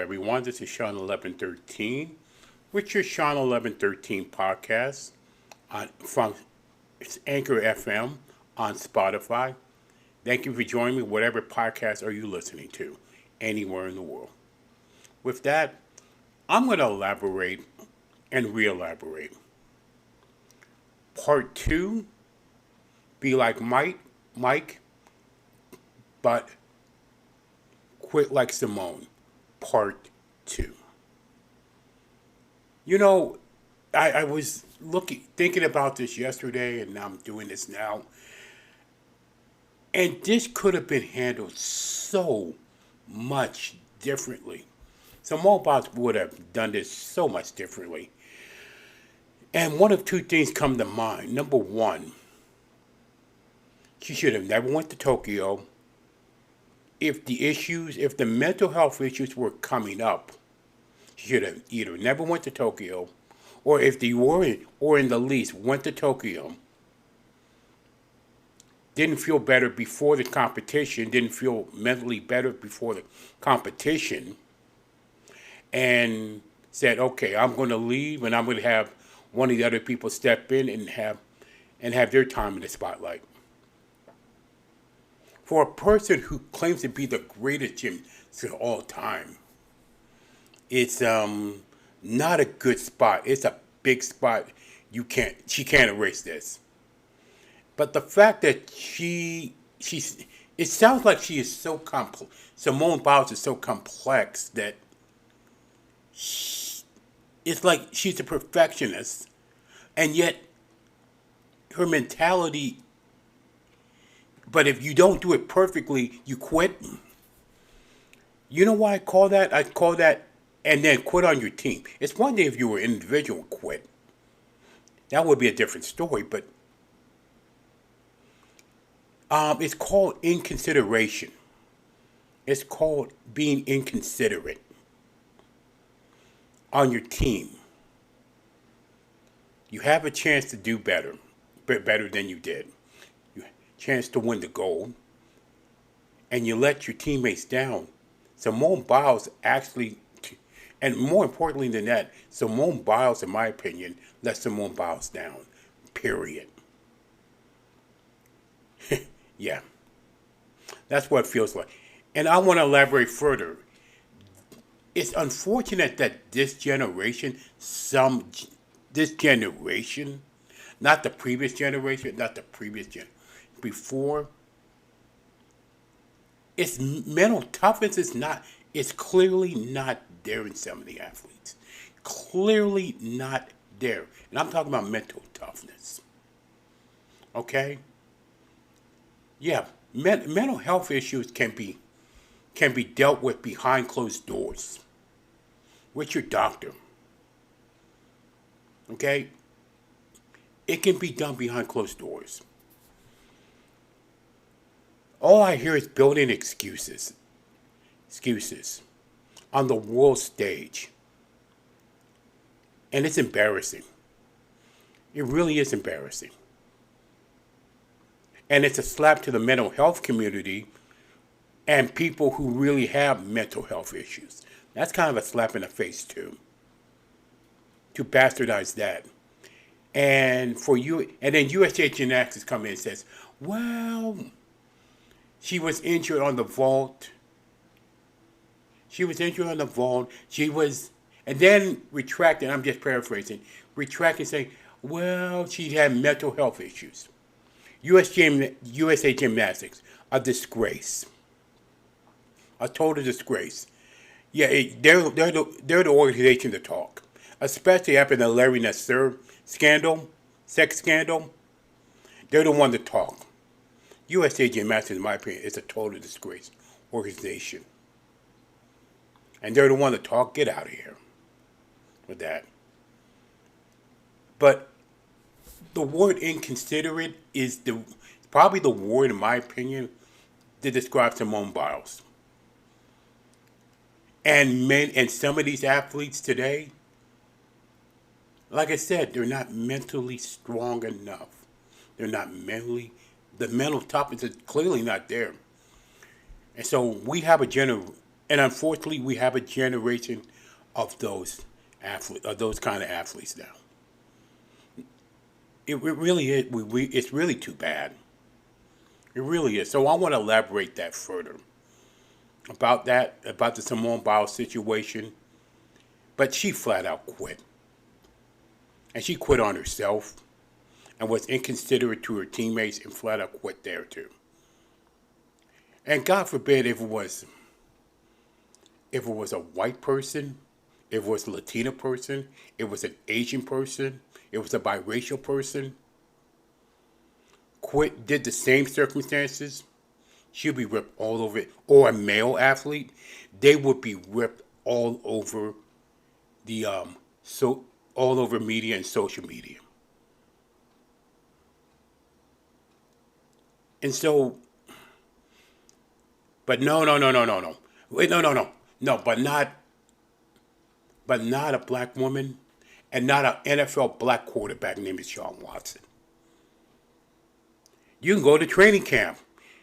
everyone. This is Shawn 1113 with your Shawn 1113 podcast from Anchor FM on Spotify. Thank you for joining me. Whatever podcast are you listening to, anywhere in the world. With that, I'm going to elaborate and re-elaborate. Part 2, be like Mike, but quit like Simone. Part 2. You know, I was thinking about this yesterday, and I'm doing this now. And this could have been handled so much differently. Simone Biles would have done this so much differently. And one of two things come to mind. Number one, she should have never went to Tokyo. If the mental health issues were coming up, she should have either never went to Tokyo, or if they were, or in the least, went to Tokyo, didn't feel better before the competition, didn't feel mentally better before the competition, and said, okay, I'm going to leave, and I'm going to have one of the other people step in and have their time in the spotlight. For a person who claims to be the greatest gymnast of all time, it's not a good spot. It's a big spot. She can't erase this. But the fact that it sounds like she is so complex. Simone Biles is so complex that it's like she's a perfectionist, and yet her mentality. But if you don't do it perfectly, you quit. You know why I call that? I call that, and then quit on your team. It's one thing if you were an individual and quit. That would be a different story, but it's called inconsideration. It's called being inconsiderate on your team. You have a chance to do better than you did. Chance to win the gold, and you let your teammates down. Simone Biles actually, and more importantly than that, Simone Biles, in my opinion, let Simone Biles down. Period. Yeah. That's what it feels like. And I want to elaborate further. It's unfortunate that this generation, not the previous generation, before, its mental toughness it's clearly not there in some of the athletes. Clearly not there. And I'm talking about mental toughness. Okay? Yeah, mental health issues can be dealt with behind closed doors with your doctor. Okay? It can be done behind closed doors. All I hear is building excuses on the world stage. And it's embarrassing. It really is embarrassing. And it's a slap to the mental health community and people who really have mental health issues. That's kind of a slap in the face too. To bastardize that. And then USA Gymnastics comes in and says, well, she was injured on the vault. And then retracted, I'm just paraphrasing, saying, well, she had mental health issues. USA Gymnastics, a disgrace. A total disgrace. Yeah, they're the organization to talk. Especially after the Larry Nassar sex scandal. They're the one to talk. USA Gymnastics, in my opinion, is a total disgrace organization. And they're the one to talk. Get out of here with that. But the word inconsiderate is probably the word, in my opinion, to describe Simone Biles. And some of these athletes today, like I said, they're not mentally strong enough. The mental toughness is clearly not there. And so we have a And unfortunately, we have a generation of those kind of athletes now. It really is. It's really too bad. It really is. So I want to elaborate that further about the Simone Biles situation. But she flat out quit, and she quit on herself, and was inconsiderate to her teammates, and flat out quit there too. And God forbid if it was a white person, if it was a Latina person, if it was an Asian person, if it was a biracial person, quit, did the same circumstances, she'll be ripped all over it. Or a male athlete, they would be ripped all over the so all over media and social media. And so, but no, no, no, no, no, no. Wait, no, no, no, no. But not a black woman, and not an NFL black quarterback named Shawn Watson. You can go to training camp,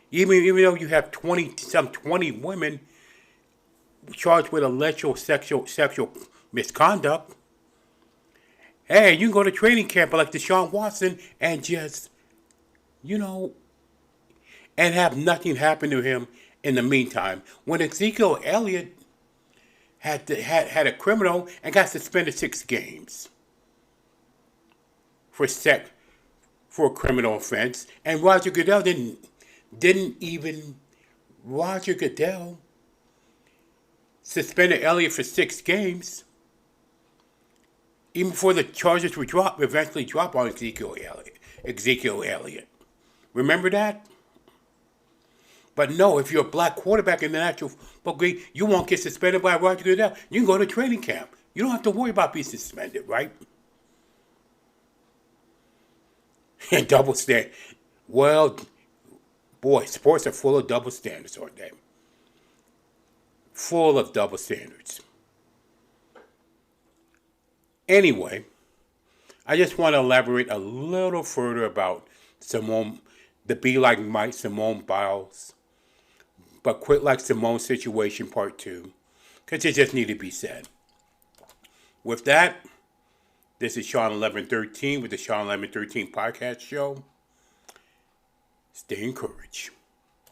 even though you have 20 women charged with alleged sexual misconduct. Hey, you can go to training camp like Deshaun Watson and just, you know, and have nothing happen to him in the meantime. When Ezekiel Elliott had a criminal and got suspended 6 games for sex for a criminal offense, and didn't even Roger Goodell suspended Elliott for 6 games, even before the charges were eventually dropped on Ezekiel Elliott. Ezekiel Elliott. Remember that? But no, if you're a black quarterback in the National Football League, you won't get suspended by Roger Goodell. You can go to training camp. You don't have to worry about being suspended, right? And double standard. Well, boy, sports are full of double standards, aren't they? Full of double standards. Anyway, I just want to elaborate a little further about the Be Like Mike Simone Biles, but Quit Like Simone situation part 2, because it just needed to be said. With that, this is Shawn 1113 with the Shawn 1113 podcast show. Stay encouraged.